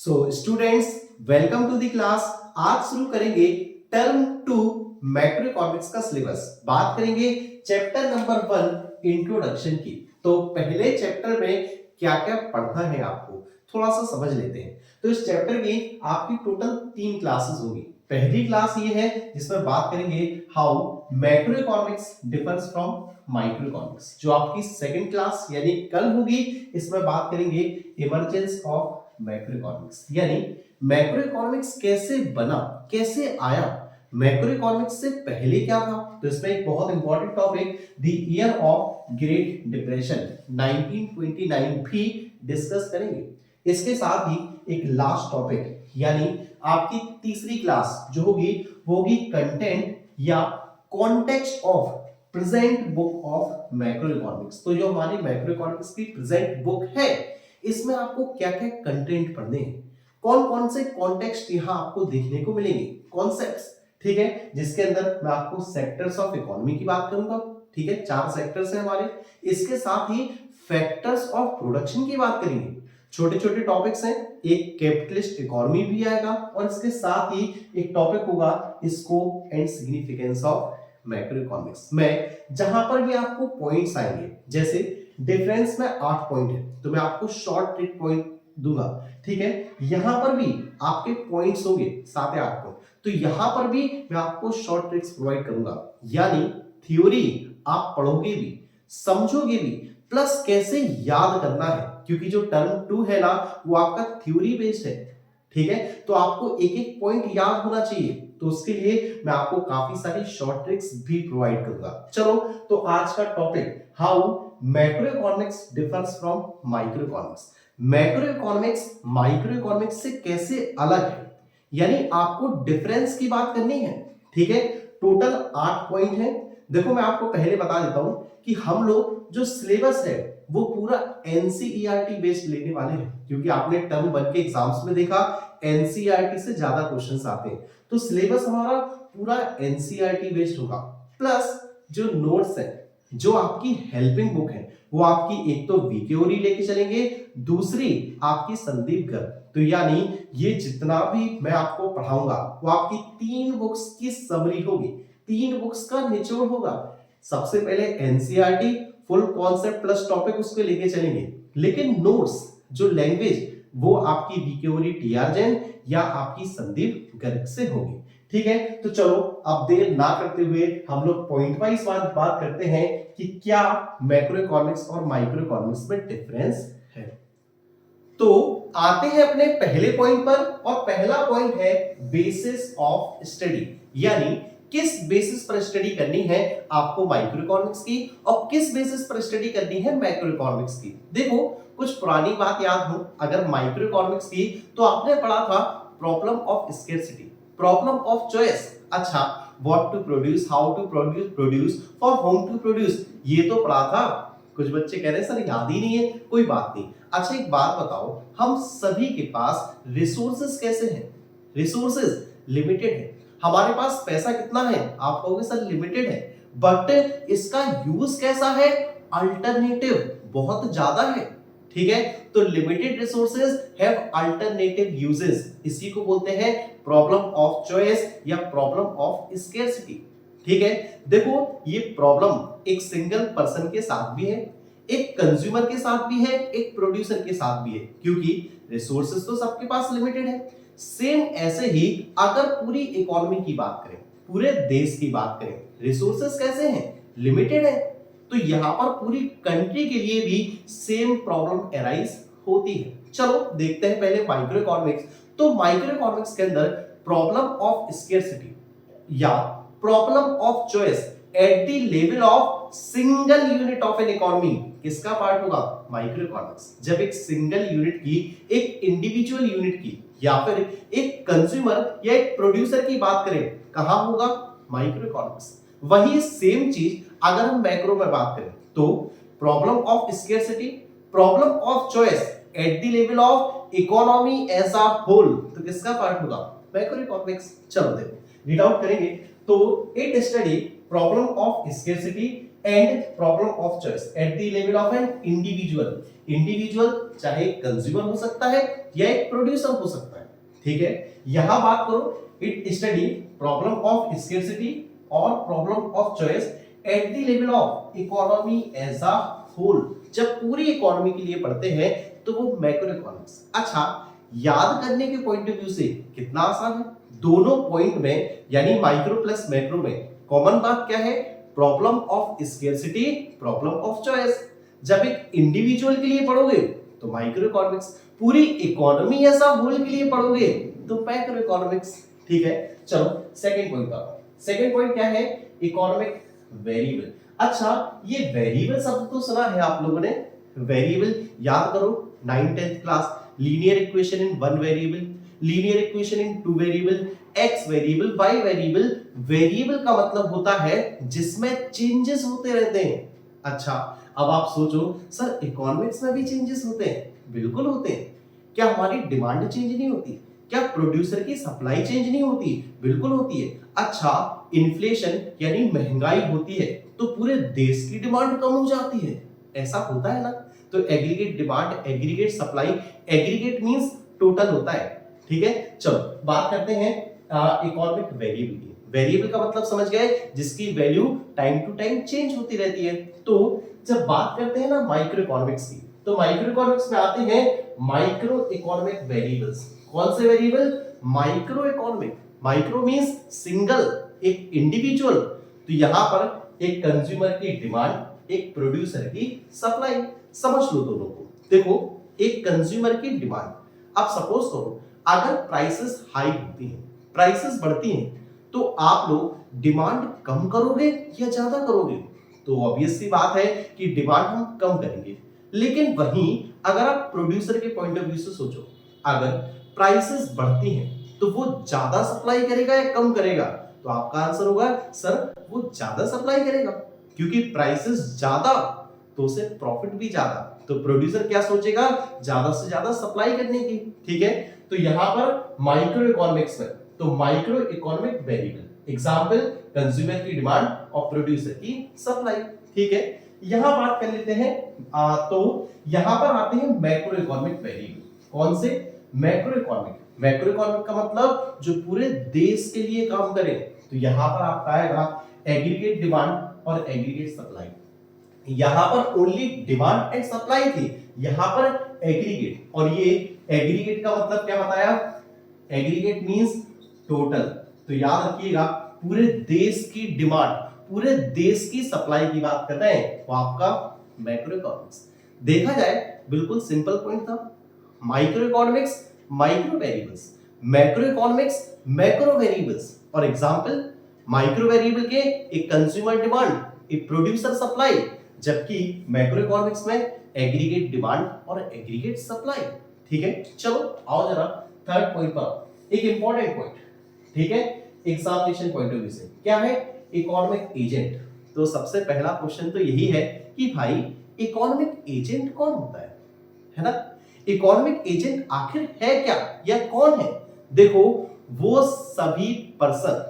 So students, welcome to the class. आज शुरू करेंगे टर्म 2 मैक्रो इकोनॉमिक्स का सिलेबस। बात करेंगे चैप्टर नंबर 1 इंट्रोडक्शन की। तो पहले चैप्टर में क्या क्या पढ़ना है आपको थोड़ा सा समझ लेते हैं। तो इस चैप्टर की आपकी टोटल 3 क्लासेस होंगी। पहली क्लास ये है जिसमें बात करेंगे how macro economics differs from micro economics. जो आपकी सेकंड क्लास यानी कल होगी, इसमें बात करेंगे इमर्जेंस ऑफ मैक्रो इकोनॉमिक्स, यानी मैक्रो इकोनॉमिक्स कैसे बना, कैसे आया, मैक्रो इकोनॉमिक्स से पहले क्या था। तो इसमें एक बहुत important topic the year of great depression 1929 भी डिस्कस करेंगे। इसके साथ ही एक लास्ट टॉपिक यानी आपकी तीसरी क्लास जो होगी वो होगी कंटेंट या context of present book of macro economics. तो जो हमारी मैक्रो इकोनॉमिक्स की प्रेजेंट बुक है, इसमें आपको क्या क्या कंटेंट पढ़ने हैं, कौन कौन से कॉन्टेक्स्ट यहां आपको देखने को मिलेंगे, कॉन्सेप्ट्स, ठीक है। जिसके अंदर मैं आपको सेक्टर्स ऑफ इकोनॉमी की बात करूंगा, ठीक है, 4 सेक्टर्स हैं हमारे। इसके साथ ही फैक्टर्स ऑफ प्रोडक्शन की बात करेंगे, छोटे छोटे टॉपिक्स हैं। एक कैपिटलिस्ट इकोनॉमी भी आएगा और इसके साथ ही एक टॉपिक होगा scope and significance of macro economics में, जहां पर भी आपको पॉइंट्स आएंगे। जैसे डिफरेंस में 8 पॉइंट है, तो मैं आपको शॉर्ट ट्रिक पॉइंट दूंगा, ठीक है। यहां पर भी आपके पॉइंट्स होंगे 7 या 8 पॉइंट, तो यहां पर भी मैं आपको शॉर्ट ट्रिक्स प्रोवाइड करूंगा। यानी थ्योरी आप पढ़ोगे भी, समझोगे भी, प्लस कैसे याद करना है, क्योंकि जो टर्म 2 है ना वो आपका थ्योरी बेस्ड है, ठीक है। तो आपको एक एक पॉइंट याद होना चाहिए, तो उसके लिए मैं आपको काफी सारी शॉर्ट ट्रिक्स भी प्रोवाइड करूंगा। चलो, तो आज का topic how macro economics differs from micro economics. Macro economics micro economics से कैसे अलग है, यानी आपको डिफरेंस की बात करनी है, ठीक है। टोटल 8 पॉइंट है। देखो, मैं आपको पहले बता देता हूं कि हम लोग जो सिलेबस है वो पूरा एनसीईआरटी बेस्ड लेने वाले हैं, क्योंकि आपने टर्म 1 के एग्जाम्स में देखा एनसीईआरटी से ज्यादा क्वेश्चंस आते हैं। तो सिलेबस हमारा पूरा एनसीईआरटी बेस्ड होगा, प्लस जो नोट्स है, जो आपकी हेल्पिंग बुक है, वो आपकी एक तो वीकेओरी लेके चलेंगे, दूसरी आपकी संदीप गर्ग। तो यानी ये जितना भी मैं आपको पढ़ाऊंगा वो आपकी 3 बुक्स की समरी होगी, 3 बुक्स का निचोड़ होगा। सबसे पहले NCERT full concept plus topic उसको लेके चलेंगे, लेकिन नोट्स जो लैंग्वेज वो आपकी वीकेओरी टीआर जैन या आपकी संदीप गर्ग से होगी, ठीक है। तो चलो, अब देर ना करते हुए हम लोग पॉइंट वाइज बात करते हैं कि क्या मैक्रो इकोनॉमिक्स और माइक्रो इकोनॉमिक्स में डिफरेंस है। तो आते हैं अपने पहले पॉइंट पर, और पहला पॉइंट है बेसिस ऑफ स्टडी, यानी किस बेसिस पर स्टडी करनी है आपको माइक्रो इकोनॉमिक्स की और किस बेसिस पर स्टडी करनी है मैक्रो इकोनॉमिक्स की। देखो, कुछ पुरानी बात याद हो अगर माइक्रो इकोनॉमिक्स की, तो आपने पढ़ा था problem of scarcity, problem of choice. अच्छा, what to produce, how to produce for whom to produce, ये तो पढ़ा था। कुछ बच्चे कह रहे हैं सर याद ही नहीं है, कोई बात नहीं। अच्छा, एक बात बताओ, हम सभी के पास रिसोर्सेज कैसे हैं? रिसोर्सेज लिमिटेड है। हमारे पास पैसा कितना है? आप कहोगे सर लिमिटेड है, बट इसका यूज कैसा है? अल्टरनेटिव बहुत ज्यादा है, ठीक है। तो limited resources have alternative uses, इसी को बोलते हैं प्रॉब्लम ऑफ चॉइस या प्रॉब्लम ऑफ स्केर्सिटी, ठीक है। देखो, ये प्रॉब्लम एक सिंगल पर्सन के साथ भी है, एक कंज्यूमर के साथ भी है, एक प्रोड्यूसर के साथ भी है, क्योंकि रिसोर्सेज तो सबके पास लिमिटेड है। सेम ऐसे ही अगर पूरी इकोनॉमी की बात करें, पूरे देश की बात करें, रिसोर्सेज कैसे हैं? लिमिटेड है। तो यहां पर पूरी कंट्री के लिए भी सेम प्रॉब्लम एराइज होती है। चलो देखते हैं पहले माइक्रो इकोनॉमिक्स। तो माइक्रो इकोनॉमिक्स के अंदर प्रॉब्लम ऑफ स्केर्सिटी या problem of choice at the level of single unit of an economy किसका पार्ट होगा? Micro economics. जब एक सिंगल यूनिट की, एक इंडिविजुअल यूनिट की या फिर एक कंज्यूमर या एक प्रोड्यूसर की बात करें, कहां होगा? Micro economics. वही सेम चीज अगर हम मैक्रो में बात करें, तो problem of scarcity, problem of choice at the level of economy as a whole, तो किसका पार्ट होगा? Macro economics. चलो देखो, रीड आउट करेंगे। तो it study problem of scarcity and problem of choice at the level of an individual. Individual चाहे consumer हो सकता है या एक प्रोड्यूसर हो सकता है, ठीक है। यहां बात करो, it study problem of scarcity और problem of choice at the level of economy as a whole. जब पूरी इकोनॉमी के लिए पढ़ते हैं तो वो मैक्रो इकोनॉमिक्स। अच्छा, याद करने के पॉइंट ऑफ व्यू से कितना आसान है। दोनों पॉइंट में यानी माइक्रो प्लस मैक्रो में कॉमन बात क्या है? Problem of scarcity, problem of choice. जब एक इंडिविजुअल के लिए पढ़ोगे तो माइक्रो इकोनॉमिक्स, पूरी इकोनॉमी ऐसा होल के लिए पढ़ोगे तो मैक्रो इकोनॉमिक्स, ठीक है। चलो सेकंड पॉइंट का, सेकंड पॉइंट क्या है? Economic variable. अच्छा, ये वेरिएबल शब्द तो सुना है आप लोगों ने। वेरिएबल याद करो 9th 10th class, linear equation in one variable, linear equation in two variable, x variable, y variable. Variable का मतलब होता है जिसमें चेंजेस होते रहते हैं। अच्छा, अब आप सोचो सर इकोनॉमिक्स में भी चेंजेस होते हैं? बिल्कुल होते हैं। क्या हमारी डिमांड चेंज नहीं होती? क्या प्रोड्यूसर की सप्लाई चेंज नहीं होती? बिल्कुल होती है। अच्छा, इन्फ्लेशन यानी महंगाई होती है तो पूरे देश की डिमांड कम हो जाती है, ऐसा होता है ना। तो aggregate demand, aggregate supply, aggregate means total होता है, ठीक है। चलो बात करते हैं इकोनॉमिक वेरिएबल की। वेरिएबल का मतलब समझ गए, जिसकी value time to time change होती रहती है। तो जब बात करते हैं ना माइक्रो इकोनॉमिक्स की, तो माइक्रो इकोनॉमिक्स में आते हैं माइक्रो इकोनॉमिक वेरिएबल्स। कौन से variable? Micro economic. Micro means single, एक इंडिविजुअल। तो यहां पर एक कंज्यूमर की डिमांड, एक प्रोड्यूसर की सप्लाई। समझ लो दोनों को। देखो, एक कंज्यूमर की डिमांड, आप सपोज करो अगर प्राइसेस हाई होती हैं, प्राइसेस बढ़ती हैं, तो आप लोग डिमांड कम करोगे या ज्यादा करोगे? तो ऑब्वियस सी बात है कि डिमांड हम कम करेंगे। लेकिन वहीं अगर आप प्रोड्यूसर के पॉइंट ऑफ व्यू से सोचो, अगर प्राइसेस बढ़ती हैं तो वो ज्यादा सप्लाई करेगा या कम करेगा? तो आपका आंसर होगा सर वो ज्यादा सप्लाई करेगा, क्योंकि प्राइसेस ज्यादा तो उसे प्रॉफिट भी ज्यादा। तो प्रोड्यूसर क्या सोचेगा? ज्यादा से ज्यादा सप्लाई करने की, ठीक है। तो यहां पर माइक्रो इकोनॉमिक्स में, तो micro economic variable, example consumer की डिमांड और प्रोड्यूसर की सप्लाई, ठीक है। यहां बात कर लेते हैं तो यहां पर आते हैं मैक्रो इकोनॉमिक वेरिएबल। कौन से? Macro economic. मैक्रो इकोनॉमिक का मतलब जो पूरे देश के लिए काम करे। तो यहां पर आपका आएगा एग्रीगेट डिमांड और एग्रीगेट सप्लाई। यहां पर ओनली डिमांड एंड सप्लाई थी, यहां पर एग्रीगेट। और ये एग्रीगेट का मतलब क्या बताया? Aggregate means total. तो याद रखिएगा, पूरे देश की डिमांड, पूरे देश की सप्लाई की बात कर रहे हैं, वो आपका मैक्रो इकोनॉमिक्स। देखा जाए बिल्कुल सिंपल पॉइंट था। Micro economics micro variables, macro economics macro variables. और एग्जांपल माइक्रो वेरिएबल के एक कंज्यूमर डिमांड, एक प्रोड्यूसर सप्लाई, जबकि मैक्रो इकोनॉमिक्स में एग्रीगेट डिमांड और एग्रीगेट सप्लाई, ठीक है। चलो आओ जरा थर्ड पॉइंट पर, एक इंपॉर्टेंट पॉइंट, ठीक है, एग्जामिनेशन पॉइंट ऑफ व्यू से। क्या है? Economic agent. तो सबसे पहला क्वेश्चन तो यही है कि भाई इकोनॉमिक एजेंट कौन होता है ना। इकोनॉमिक एजेंट आखिर है क्या या कौन है? देखो, वो सभी पर्सन,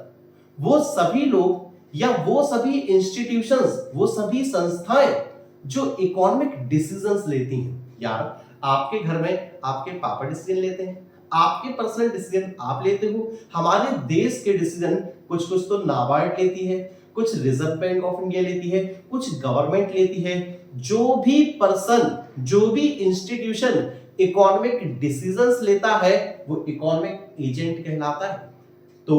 वो सभी लोग या वो सभी इंस्टीट्यूशंस, वो सभी संस्थाएं जो इकोनॉमिक डिसीजंस लेती हैं। यार, आपके घर में आपके पापा डिसीजन लेते हैं, आपके पर्सनल डिसीजन आप लेते हो, हमारे देश के डिसीजन कुछ कुछ तो नाबार्ड लेती है, कुछ रिजर्व बैंक ऑफ इंडिया लेती है, कुछ गवर्नमेंट लेती है। जो भी पर्सन, जो भी इंस्टीट्यूशन इकोनॉमिक डिसीजंस लेता है वो इकोनॉमिक एजेंट कहलाता है। तो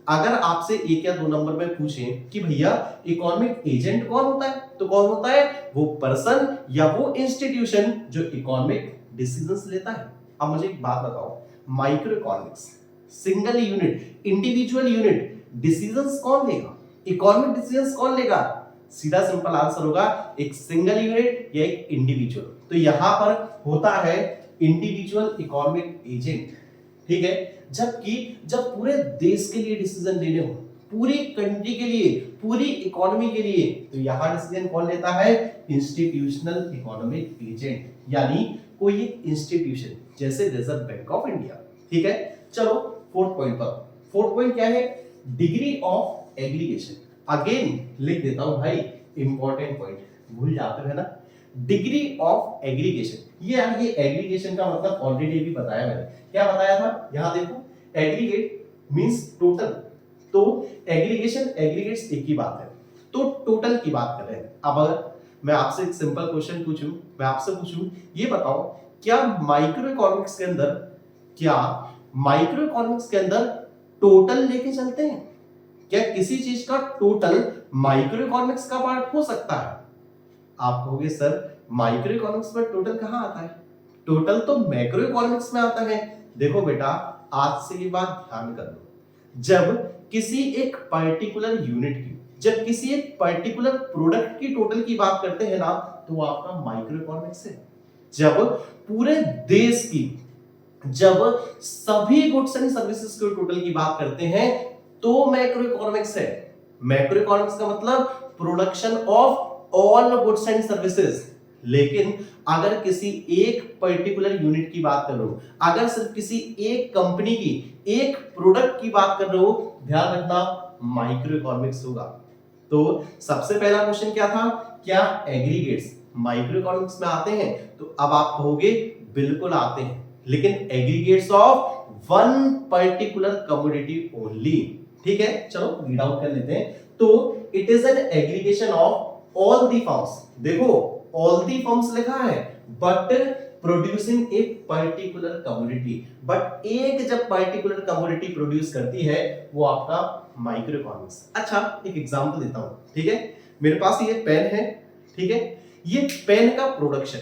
अगर आपसे एक या दो नंबर में पूछें कि भैया इकोनॉमिक एजेंट कौन होता है, तो कौन होता है? वो पर्सन या वो इंस्टीट्यूशन जो इकोनॉमिक डिसीजंस लेता है। अब मुझे एक बात बताओ, micro economics, single unit, individual unit, decisions कौन लेगा? इकोनॉमिक डिसीजंस कौन लेगा? सीधा सिंपल आंसर होगा एक सिंगल यूनिट या एक इंडिविजुअल। तो यहां पर होता है इंडिविजुअल इकोनॉमिक एजेंट, ठीक है। जबकि जब पूरे देश के लिए डिसीजन लेने हो, पूरी कंट्री के लिए, पूरी इकोनॉमी के लिए, तो यहां डिसीजन कौन लेता है? इंस्टीट्यूशनल इकोनॉमिक एजेंट, यानी कोई एक इंस्टीट्यूशन जैसे रिजर्व बैंक ऑफ इंडिया, ठीक है। चलो फोर्थ पॉइंट पर। फोर्थ पॉइंट क्या है? Degree of aggregation. अगेन लिख देता हूं भाई, इंपॉर्टेंट पॉइंट भूल जाते हैं ना, डिग्री ऑफ एग्रीगेशन। ये एग्रीगेशन का मतलब ऑलरेडी भी बताया मैंने, क्या बताया था, यहां देखो एग्रीगेट मींस टोटल, तो एग्रीगेशन एग्रीगेट्स एक ही बात है, तो टोटल की बात कर रहे हैं। अब अगर मैं आपसे एक सिंपल क्वेश्चन पूछूं, मैं आपसे पूछूं ये बताओ, क्या माइक्रो इकोनॉमिक्स के अंदर टोटल लेके चलते हैं? क्या किसी चीज का टोटल माइक्रो इकोनॉमिक्स का पार्ट हो सकता है? आप कहोगे सर माइक्रो इकोनॉमिक्स में टोटल कहां आता है, टोटल तो मैक्रो इकोनॉमिक्स में आता है। देखो बेटा, आज से ये बात ध्यान कर लो, जब किसी एक पर्टिकुलर यूनिट की, जब किसी एक पर्टिकुलर प्रोडक्ट की टोटल की बात करते हैं ना, तो वो आपका माइक्रो इकोनॉमिक्स है। जब पूरे देश की, जब सभी गुड्स एंड सर्विसेज के टोटल की बात करते हैं तो मैक्रो इकोनॉमिक्स है। मैक्रो इकोनॉमिक्स का मतलब production of all goods and services. लेकिन अगर किसी एक पर्टिकुलर यूनिट की बात कर रहे हो, अगर सिर्फ किसी एक कंपनी की एक प्रोडक्ट की बात कर रहे हो, ध्यान रखना माइक्रो इकोनॉमिक्स होगा। तो सबसे पहला क्वेश्चन क्या था, क्या एग्रीगेट्स माइक्रो इकोनॉमिक्स में आते हैं? तो अब आप कहोगे बिल्कुल आते हैं, लेकिन aggregates of one particular commodity only. ठीक है, चलो रीड आउट कर लेते हैं। तो it is an aggregation of all the firms, देखो ऑल दी फर्म्स लिखा है, but producing a particular commodity, but एक जब पर्टिकुलर कमोडिटी प्रोड्यूस करती है वो आपका माइक्रो इकोनॉमिक्स। अच्छा एक एग्जांपल देता हूं, ठीक है, मेरे पास ये पेन है, ठीक है, ये पेन का प्रोडक्शन,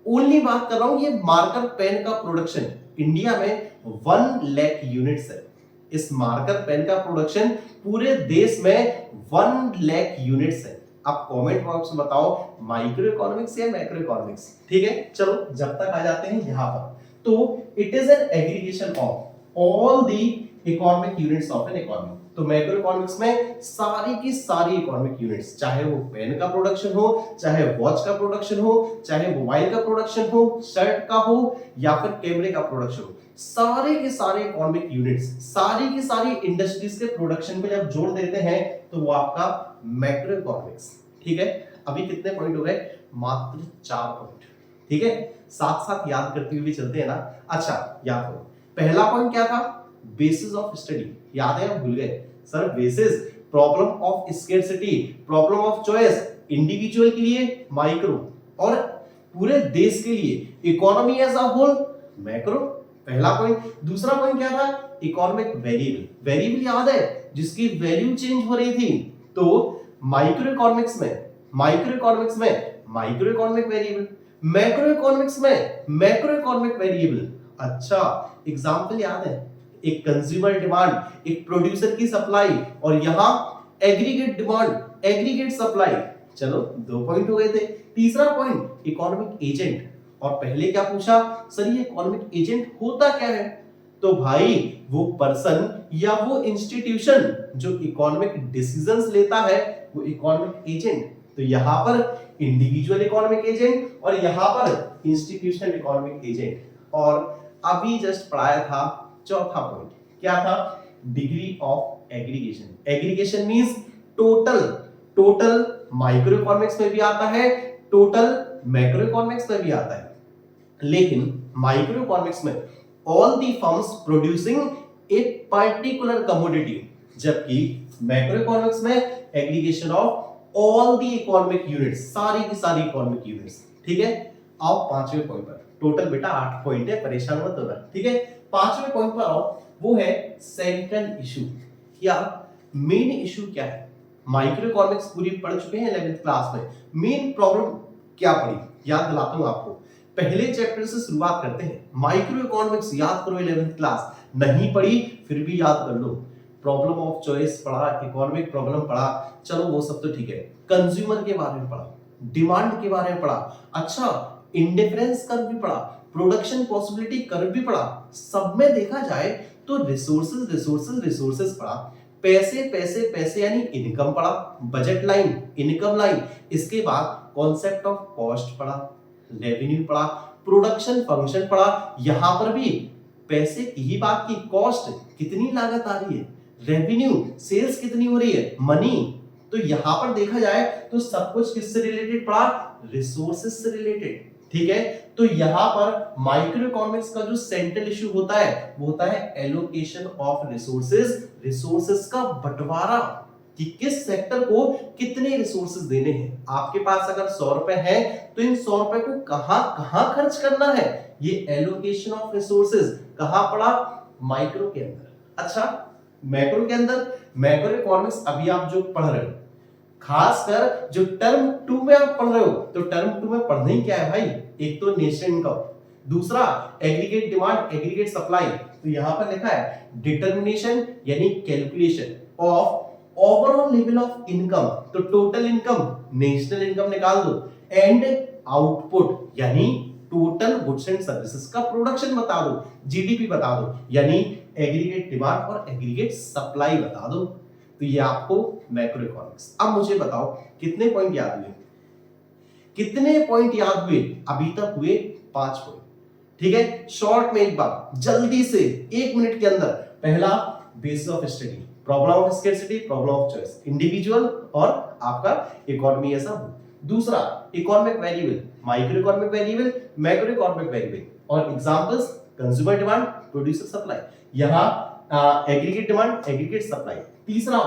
ओनली बात कर रहा हूं, ये मार्कर पेन का प्रोडक्शन इंडिया में 1 लाख यूनिट्स है। इस मार्कर पेन का प्रोडक्शन पूरे देश में 1 लाख यूनिट्स है। आप कमेंट बॉक्स में बताओ माइक्रो इकोनॉमिक्स या मैक्रो इकोनॉमिक्स। ठीक है, चलो जब तक आ जाते हैं यहां पर, तो it is an aggregation of all the economic units of an economy. तो मैक्रो इकोनॉमिक्स में सारी की सारी इकोनॉमिक यूनिट्स, चाहे वो पेन का प्रोडक्शन हो, चाहे वॉच का प्रोडक्शन हो, चाहे मोबाइल का प्रोडक्शन हो, शर्ट का हो या फिर कैमरे का प्रोडक्शन हो, सारे के सारे इकोनॉमिक यूनिट्स, सारी की सारी इंडस्ट्रीज के प्रोडक्शन को जब जोड़ देते हैं तो वो आपका मैक्रो इकोनॉमिक्स। ठीक है, अभी कितने पॉइंट हो गए, मात्र 4 पॉइंट। ठीक है, साथ साथ याद करते हुए भी चलते हैं ना। अच्छा याद करो, पहला पॉइंट क्या था, बेसिस ऑफ स्टडी, याद है आप भूल गए sir, basis, problem of scarcity, problem of choice, individual के लिए माइक्रो और पूरे देश के लिए economy as a whole macro. पहला पॉइंट। दूसरा पॉइंट क्या था, इकोनॉमिक वेरिएबल, वेरिएबल याद है जिसकी वैल्यू चेंज हो रही थी, तो माइक्रो इकोनॉमिक्स में micro economic variable, macro economics में मैक्रो इकोनॉमिक वेरिएबल। अच्छा एग्जांपल याद है, एक कंज्यूमर डिमांड, एक प्रोड्यूसर की सप्लाई, और यहां एग्रीगेट डिमांड, एग्रीगेट सप्लाई। चलो 2 पॉइंट हो गए थे। तीसरा पॉइंट इकोनॉमिक एजेंट, और पहले क्या पूछा सर ये इकोनॉमिक एजेंट होता क्या है, तो भाई वो पर्सन या वो इंस्टीट्यूशन जो इकोनॉमिक डिसीजंस लेता है वो इकोनॉमिक एजेंट। तो यहां पर इंडिविजुअल इकोनॉमिक एजेंट और यहां पर इंस्टीट्यूशनल इकोनॉमिक एजेंट। और अभी जस्ट पढ़ाया था चौथा पॉइंट, क्या था, degree of aggregation. Aggregation means total, total micro economics में भी आता है, टोटल मैक्रो इकोनॉमिक्स में भी आता है, लेकिन माइक्रो इकोनॉमिक्स में all the firms producing a particular commodity, जबकि मैक्रो इकोनॉमिक्स में aggregation of all the economic units, सारी की सारी इकोनॉमिक यूनिट्स। ठीक है, आओ पांचवें पॉइंट पर, टोटल बेटा 8 पॉइंट है, परेशान मत होना। ठीक है, पांचवें पॉइंट पर आओ, वो है सेंट्रल इशू या मेन इशू क्या है। माइक्रो इकोनॉमिक्स पूरी पढ़ चुके हैं 11th क्लास में, मेन प्रॉब्लम क्या पड़ी याद दिलाता हूं आपको। पहले चैप्टर से शुरुआत करते हैं, माइक्रो इकोनॉमिक्स याद करो 11th क्लास, नहीं पढ़ी फिर भी याद कर लो। प्रॉब्लम ऑफ चॉइस पढ़ा, इकोनॉमिक प्रॉब्लम पढ़ा, चलो वो सब तो ठीक है, कंज्यूमर के बारे में पढ़ा, डिमांड के बारे में पढ़ा, अच्छा इंडिफरेंस कर्व भी पढ़ा, प्रोडक्शन पॉसिबिलिटी कर्व भी पढ़ा। सब में देखा जाए तो रिसोर्सेज रिसोर्सेज रिसोर्सेज पढ़ा, पैसे पैसे पैसे यानी इनकम पढ़ा, बजट लाइन, इनकम लाइन, इसके बाद कॉन्सेप्ट ऑफ कॉस्ट पढ़ा, रेवेन्यू पढ़ा, प्रोडक्शन फंक्शन पढ़ा, यहां पर भी पैसे की ही बात की, कॉस्ट कितनी लागत आ रही है, रेवेन्यू सेल्स कितनी हो रही है, मनी तो यहां पर देखा जाए तो सब कुछ किससे रिलेटेड पड़ा, रिसोर्सेज से रिलेटेड। ठीक है, तो यहां पर माइक्रो इकोनॉमिक्स का जो सेंट्रल इशू होता है वो होता है एलोकेशन ऑफ रिसोर्सेज, रिसोर्सेज का बंटवारा, कि किस सेक्टर को कितने रिसोर्सेज देने हैं। आपके पास अगर 100 रुपए है तो इन 100 रुपए को कहां कहां खर्च करना है, ये एलोकेशन ऑफ रिसोर्सेज कहां पड़ा, माइक्रो के अंदर। अच्छा, मैक्रो के अंदर, मैक्रो इकोनॉमिक्स अभी आप जो पढ़ रहे हो, खासकर जो टर्म 2 में आप पढ़ रहे हो, तो टर्म 2 में पढ़ना ही क्या है भाई, एक तो नेशनल इनकम, दूसरा एग्रीगेट डिमांड एग्रीगेट सप्लाई। तो यहां पर लिखा है डिटरमिनेशन यानी calculation of overall level of income, तो टोटल इनकम नेशनल इनकम निकाल दो, एंड आउटपुट यानी टोटल गुड्स एंड सर्विसेज का प्रोडक्शन बता दो, जीडीपी बता दो, यानी एग्रीगेट डिमांड और एग्रीगेट सप्लाई बता दो। तो ये आपको मैक्रो इकोनॉमिक्स। अब मुझे बताओ कितने पॉइंट याद हुए, कितने पॉइंट याद हुए, अभी तक हुए 5 पॉइंट। ठीक है, शॉर्ट में एक बार जल्दी से 1 मिनट के अंदर, पहला basis of study, problem of scarcity, problem of choice, individual और आपका इकोनॉमी ऐसा हो। दूसरा economic variable, micro economic variable, macro economic variable, और examples consumer demand, producer supply, यहां एग्रीगेट डिमांड एग्रीगेट सप्लाई। तीसरा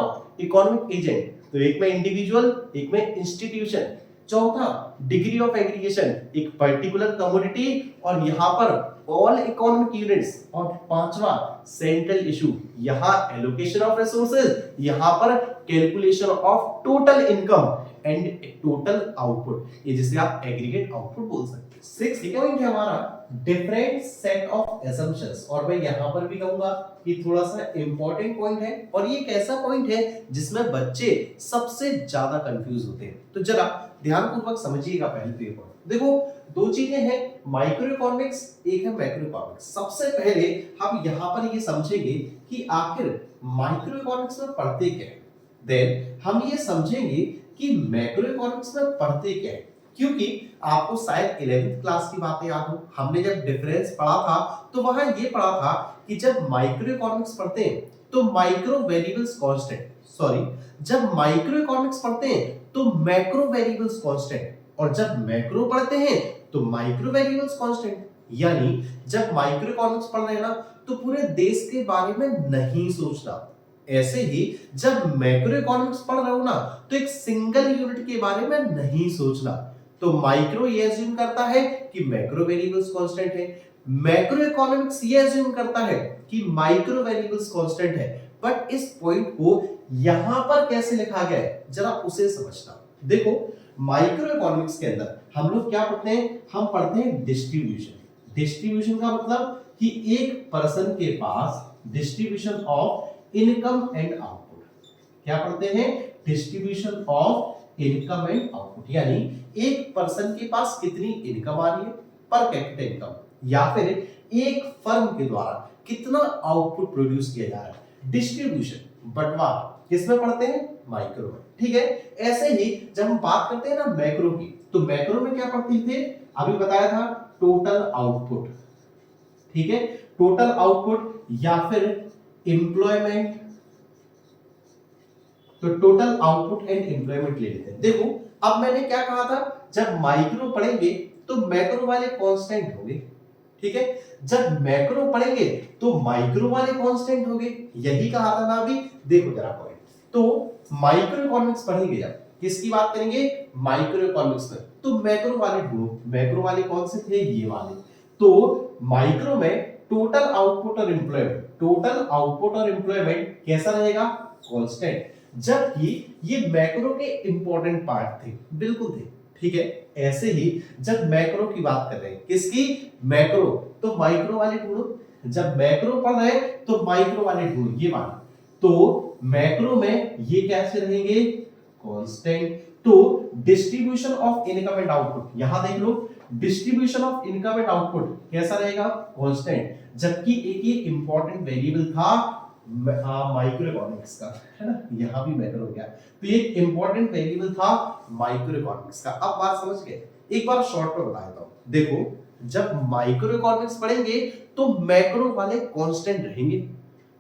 इकोनॉमिक एजेंट, तो एक में इंडिविजुअल एक में इंस्टीट्यूशन। चौथा डिग्री ऑफ एग्रीगेशन, एक पर्टिकुलर कमोडिटी और यहां पर ऑल इकोनॉमिक यूनिट्स। और पांचवा सेंट्रल इशू, यहां एलोकेशन ऑफ रिसोर्सेज, यहां पर calculation of total income and total output, ये जिसे आप एग्रीगेट आउटपुट बोल सकते हैं। 6 पॉइंट है हमारा डिफरेंट सेट ऑफ असम्पशंस, और मैं यहां पर भी कहूंगा कि थोड़ा सा इंपॉर्टेंट पॉइंट है, और ये एक ऐसा पॉइंट है जिसमें बच्चे सबसे ज्यादा कंफ्यूज होते हैं। तो जरा ध्यानपूर्वक समझिएगा पहले तो ये पॉइंट। देखो, 2 चीजें हैं, माइक्रो इकोनॉमिक्स, एक है मैक्रो इकोनॉमिक्स। सबसे पहले हम यहां पर ये समझेंगे कि आखिर माइक्रो इकोनॉमिक्स में पढ़ते क्या है, देन हम ये समझेंगे कि मैक्रो इकोनॉमिक्स में पढ़ते क्या है। क्योंकि आपको शायद 11th क्लास की बातें याद हो, हमने जब डिफरेंस पढ़ा था तो वहां ये पढ़ा था कि जब माइक्रो इकोनॉमिक्स पढ़ते हैं तो माइक्रो वेरिएबल्स कांस्टेंट, सॉरी, जब माइक्रो इकोनॉमिक्स पढ़ते हैं तो मैक्रो वेरिएबल्स कांस्टेंट, और जब मैक्रो पढ़ते हैं तो माइक्रो वेरिएबल्स कांस्टेंट। यानी जब माइक्रो इकोनॉमिक्स पढ़ रहे हैं ना तो पूरे देश के बारे में नहीं सोचना, ऐसे ही जब मैक्रो इकोनॉमिक्स पढ़ रहे हो ना तो एक सिंगल यूनिट के बारे में नहीं सोचना। तो माइक्रो ये अज्यूम करता है कि मैक्रो वेरिएबल्स कांस्टेंट है, मैक्रो इकोनॉमिक्स ये अज्यूम करता है कि माइक्रो वेरिएबल्स कांस्टेंट है। बट इस पॉइंट को यहां पर कैसे लिखा गया है जरा उसे समझना। देखो, माइक्रो इकोनॉमिक्स के अंदर हम लोग क्या पढ़ते हैं, हम पढ़ते हैं डिस्ट्रीब्यूशन। डिस्ट्रीब्यूशन का मतलब कि एक पर्सन के पास distribution of income and output, क्या पढ़ते हैं, distribution of income and output, यानी एक पर्सन के पास कितनी इनकम आ रही है पर कैपिटा इनकम, या फिर एक फर्म के द्वारा कितना आउटपुट प्रोड्यूस किया जा रहा है। डिस्ट्रीब्यूशन बंटवारा किसमें पढ़ते हैं, माइक्रो में। ठीक है, ऐसे ही जब हम बात करते हैं ना मैक्रो की, तो मैक्रो में क्या पढ़ते थे, अभी बताया था टोटल आउटपुट। ठीक है, टोटल आउटपुट या फिर एम्प्लॉयमेंट, तो टोटल आउटपुट एंड एम्प्लॉयमेंट ले लेते हैं। देखो, अब मैंने क्या कहा था, जब माइक्रो पढ़ेंगे तो मैक्रो वाले कांस्टेंट होंगे। ठीक है, जब मैक्रो पढ़ेंगे तो माइक्रो वाले कांस्टेंट होंगे, यही कहा था ना अभी। देखो जरा पॉइंट, तो माइक्रो इकोनॉमिक्स पढ़ेंगे जब किसकी बात करेंगे, माइक्रो इकोनॉमिक्स में, तो मैक्रो वाले ढूंढो। मैक्रो वाले कौन से थे, ये वाले। तो माइक्रो में टोटल आउटपुट और एम्प्लॉयमेंट, टोटल आउटपुट और एम्प्लॉयमेंट कैसा रहेगा, कांस्टेंट, जबकि ये मैक्रो के इंपॉर्टेंट पार्ट थे, बिल्कुल थे। ठीक है, ऐसे ही जब मैक्रो की बात कर रहे हैं, किसकी, मैक्रो, तो माइक्रो वाले ढूंढो। जब मैक्रो पढ़ रहे हैं तो माइक्रो वाले ढूंढो, ये वाले। तो मैक्रो में ये कैसे रहेंगे, कांस्टेंट। तो distribution of income and output, यहां देख लो, distribution of income and output कैसा रहेगा, कांस्टेंट, जबकि एक ये इंपॉर्टेंट वेरिएबल था माइक्रो इकोनॉमिक्स का, है ना, यहां भी मैक्रो हो गया। तो ये इंपॉर्टेंट वेरिएबल था माइक्रो इकोनॉमिक्स का। अब बात समझ गए, एक बार शॉर्ट में बता देता हूं। देखो, जब माइक्रो इकोनॉमिक्स पढ़ेंगे तो मैक्रो वाले कांस्टेंट रहेंगे,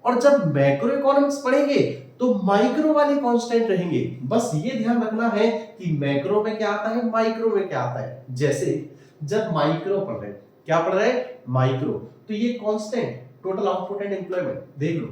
और जब मैक्रो इकोनॉमिक्स पढ़ेंगे तो माइक्रो वाले कांस्टेंट रहेंगे। बस ये ध्यान रखना है कि मैक्रो में क्या आता है, माइक्रो में क्या आता है। जैसे जब माइक्रो पढ़ रहे हैं, क्या पढ़ रहे हैं, माइक्रो, तो ये constant total output and employment देख लो,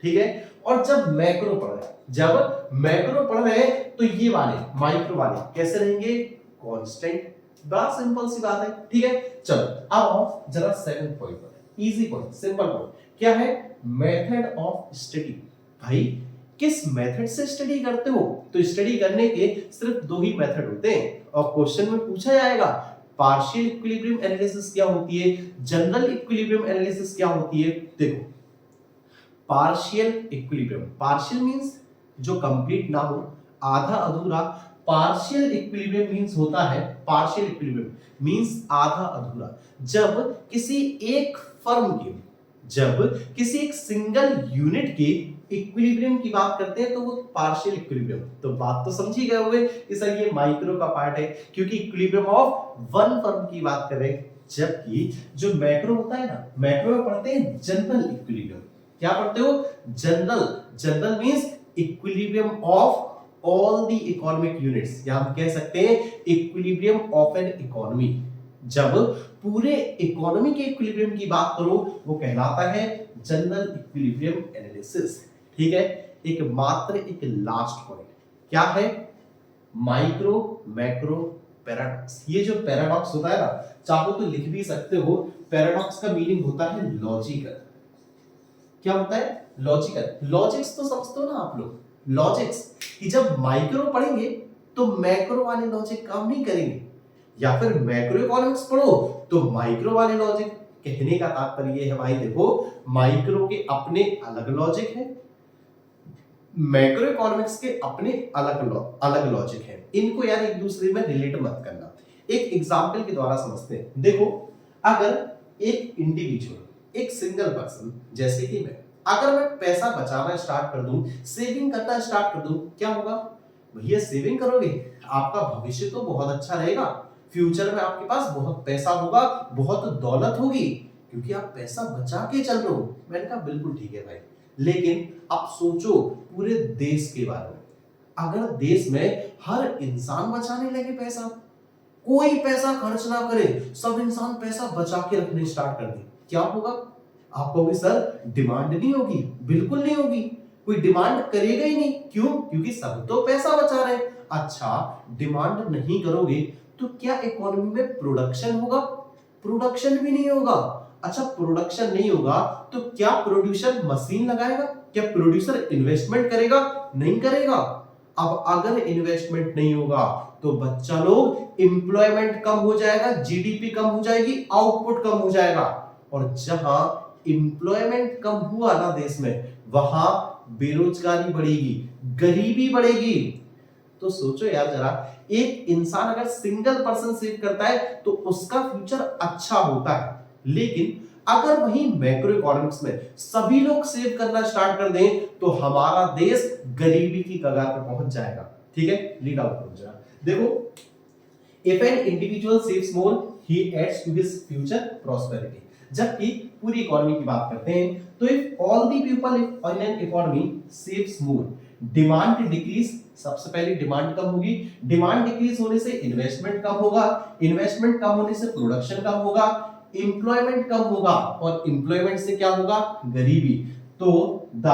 ठीक है। और जब मैक्रो पढ़ रहे हैं, जब मैक्रो पढ़ रहे हैं तो ये वाले माइक्रो वाले कैसे रहेंगे, कांस्टेंट। बड़ा सिंपल सी बात है, ठीक है। चलो अब आओ जरा 7th पॉइंट पर, इजी पॉइंट, सिंपल पॉइंट, क्या है, मेथड ऑफ स्टडी। भाई किस मेथड से स्टडी करते हो, तो स्टडी करने के सिर्फ 2 ही मेथड होते हैं और क्वेश्चन में पूछा जाएगा पार्शियल इक्विलिब्रियम एनालिसिस क्या होती है, जनरल इक्विलिब्रियम एनालिसिस क्या होती है। देखो पार्शियल इक्विलिब्रियम, पार्शियल मींस जो कंप्लीट ना हो, आधा अधूरा। पार्शियल इक्विलिब्रियम मींस होता है, पार्शियल इक्विलिब्रियम मींस आधा अधूरा, जब किसी एक फर्म के, जब किसी एक सिंगल यूनिट के इक्विलिब्रियम की बात करते हैं तो वो पार्शियल इक्विलिब्रियम। तो बात तो समझ ही गए होंगे कि सर ये माइक्रो का पार्ट है, क्योंकि इक्विलिब्रियम ऑफ वन फर्म की बात कर रहे हैं। जबकि जो मैक्रो होता है ना, मैक्रो में पढ़ते हैं जनरल इक्विलिब्रियम। क्या पढ़ते हो, general. General means equilibrium of all the economic units, या हम कह सकते हैं इक्विलिब्रियम ऑफ एन इकोनॉमी। जब पूरे इकोनॉमी के इक्विलिब्रियम की बात करो वो कहलाता है जनरल इक्विलिब्रियम एनालिसिस, ठीक है। एक मात्र एक लास्ट पॉइंट क्या है, माइक्रो मैक्रो पैराडॉक्स। ये जो पैराडॉक्स होता है ना, चाहो तो लिख भी सकते हो, पैराडॉक्स का मीनिंग होता है लॉजिकल। क्या होता है, लॉजिकल। लॉजिक्स तो समझते हो ना आप लोग, लॉजिक्स, कि जब माइक्रो पढ़ेंगे तो मैक्रो वाले लॉजिक काम नहीं करेंगे, या फिर मैक्रो इकोनॉमिक्स पढ़ो तो माइक्रो वाले लॉजिक। कहने का तात्पर्य है भाई देखो, माइक्रो के अपने अलग लॉजिक है, मैक्रो इकोनॉमिक्स के अपने अलग लॉजिक है। इनको यार एक दूसरे में रिलेट मत करना। एक एग्जांपल के द्वारा समझते हैं। देखो अगर एक इंडिविजुअल, एक सिंगल पर्सन जैसे कि मैं, अगर मैं पैसा बचाना स्टार्ट कर दूं, सेविंग करना स्टार्ट कर दूं, क्या होगा भैया, सेविंग करोगे, आपका भविष्य तो बहुत अच्छा रहेगा, फ्यूचर में आपके पास बहुत पैसा होगा, बहुत दौलत होगी, क्योंकि आप पैसा बचा के चल रहे हो। मैंने कहा बिल्कुल ठीक है भाई, लेकिन आप सोचो पूरे देश के बारे में। अगर देश में हर इंसान बचाने लगे पैसा, कोई पैसा खर्च ना करे, सब इंसान पैसा बचा के रखने स्टार्ट कर दे, क्या होगा? आप कहोगे सर डिमांड नहीं होगी, बिल्कुल नहीं होगी, कोई डिमांड करेगा ही नहीं। क्यों? क्योंकि सब तो पैसा बचा रहे। अच्छा डिमांड नहीं करोगे तो क्या इकोनॉमी में प्रोडक्शन होगा? प्रोडक्शन भी नहीं होगा। अच्छा प्रोडक्शन नहीं होगा तो क्या प्रोड्यूसर मशीन लगाएगा? क्या प्रोड्यूसर इन्वेस्टमेंट करेगा? नहीं करेगा। अब अगर इन्वेस्टमेंट नहीं होगा तो बच्चा लोग एम्प्लॉयमेंट कम हो जाएगा, जीडीपी कम हो जाएगी, आउटपुट कम हो जाएगा। और जहां एम्प्लॉयमेंट कम हुआ ना देश में, वहां बेरोजगारी बढ़ेगी, गरीबी बढ़ेगी। तो सोचो यार जरा, एक इंसान अगर सिंगल पर्सन सेव करता है तो उसका फ्यूचर अच्छा होता है, लेकिन अगर वही मैक्रो इकोनॉमिक्स में सभी लोग सेव करना स्टार्ट कर दें तो हमारा देश गरीबी की कगार पर पहुंच जाएगा। ठीक है, रीड आउट करो जरा। देखो, if an individual saves more he adds to his future prosperity. जबकि पूरी इकोनॉमी की बात करते हैं तो if all the people in an economy saves more, demand decrease, सबसे पहले डिमांड कम होगी, डिमांड डिक्रीज होने से इन्वेस्टमेंट कम होगा, इन्वेस्टमेंट कम होने से प्रोडक्शन कम होगा, एम्प्लॉयमेंट कम होगा, और एम्प्लॉयमेंट से क्या होगा? गरीबी। तो the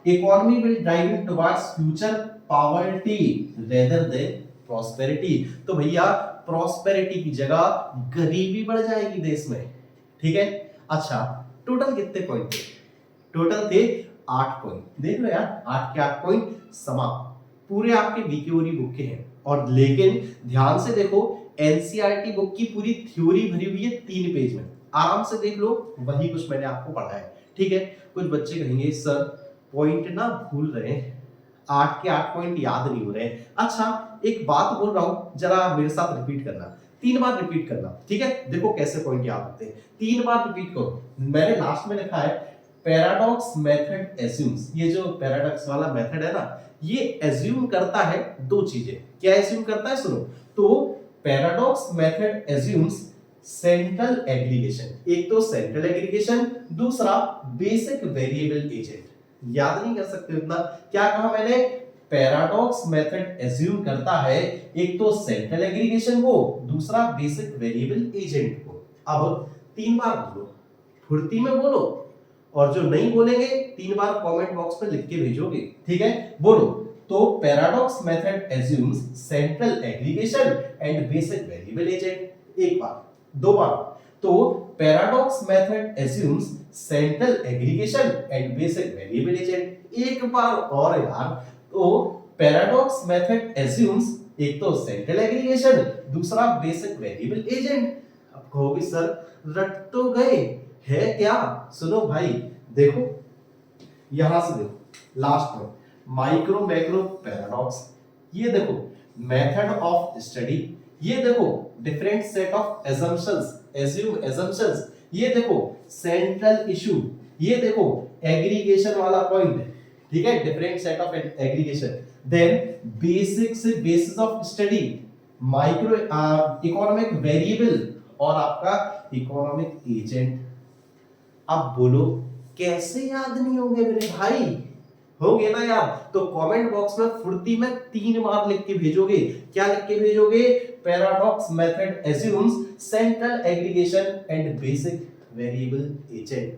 economy will drive towards future poverty rather than prosperity. तो भैया प्रॉस्पेरिटी की जगह गरीबी बढ़ जाएगी देश में। ठीक है। अच्छा टोटल कितने पॉइंट थे? टोटल थे 8 पॉइंट। देख लो यार, 8 के 8 पॉइंट समाप्त, पूरे आपके वीकेओरी बुक के हैं। और लेकिन ध्यान से देखो, एनसीईआरटी बुक की पूरी थ्योरी भरी हुई है 3 पेज में, आराम से देख लो, वही कुछ मैंने आपको पढ़ाया है। ठीक है। कुछ बच्चे कहेंगे सर पॉइंट ना भूल रहे हैं, 8 के 8 पॉइंट याद नहीं हो रहे हैं। अच्छा एक बात बोल रहा हूं, जरा मेरे साथ रिपीट करना, 3 बार रिपीट करना। ठीक है, देखो कैसे पॉइंट याद होते हैं, 3 बार रिपीट करो। मैंने लास्ट में लिखा है पैराडॉक्स मेथड एज्यूम्स। ये जो पैराडॉक्स वाला मेथड है ना, ये एज्यूम करता है 2 चीजें। क्या एज्यूम करता है? सुनो, तो paradox method assumes central aggregation, एक तो सेंट्रल एग्रीगेशन, दूसरा बेसिक वेरिएबल एजेंट। याद नहीं कर सकते उतना। क्या कहा मैंने? पैराडॉक्स मेथड एज्यूम करता है एक तो सेंट्रल एग्रीगेशन को, दूसरा बेसिक वेरिएबल एजेंट को। अब 3 बार बोलो, फुर्ती में बोलो, और जो नहीं बोलेंगे 3 बार कमेंट बॉक्स में लिख के भेजोगे, ठीक है? बोलो। तो paradox method assumes central aggregation and basic variable agent. एक बार, 2 बार। तो paradox method assumes central aggregation and basic variable agent. एक बार और यार। तो पैराडॉक्स मेथड एज्यूम्स एक तो सेंट्रल एग्रीगेशन, दूसरा बेसिक वेरिएबल एजेंट। अब कहोगे सर रट तो गए, है क्या? सुनो भाई, देखो यहां से देखो लास्ट में माइक्रो मैक्रो पैराडॉक्स, ये देखो मेथड ऑफ स्टडी, ये देखो different set of assumptions, assume assumptions, ये देखो सेंट्रल इशू, ये देखो एग्रीगेशन वाला पॉइंट, ठीक है? Different set of aggregation, then basic से basis of study, micro economic variable और आपका इकोनॉमिक एजेंट। अब बोलो कैसे याद नहीं होंगे मेरे भाई? होंगे ना यार? तो कमेंट बॉक्स में फुर्ती में 3 बार लिख के भेजोगे। क्या लिख के भेजोगे? Paradox method assumes central aggregation and basic variable agent.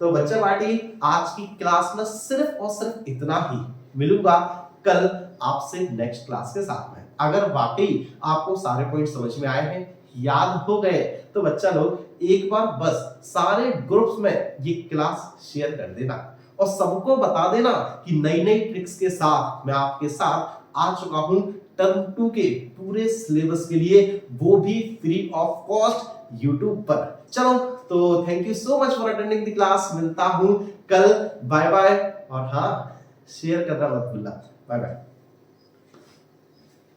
तो बच्चा पार्टी आज की क्लास में सिर्फ और सिर्फ इतना ही। मिलूंगा कल आपसे नेक्स्ट क्लास के साथ में। अगर वाकई आपको सारे पॉइंट समझ में आए हैं, याद हो गए, तो बच्चा लोग एक बार बस सारे ग्रुप्स में ये क्लास शेयर कर देना और सबको बता देना कि नई नई ट्रिक्स के साथ मैं आपके साथ आ चुका हूं टर्म 2 के पूरे सिलेबस के लिए, वो भी फ्री ऑफ कॉस्ट यूट्यूब पर। चलो तो thank you so much for attending the class. मिलता हूं कल। Bye bye. और हाँ, शेयर करना मत भूलना। Bye bye.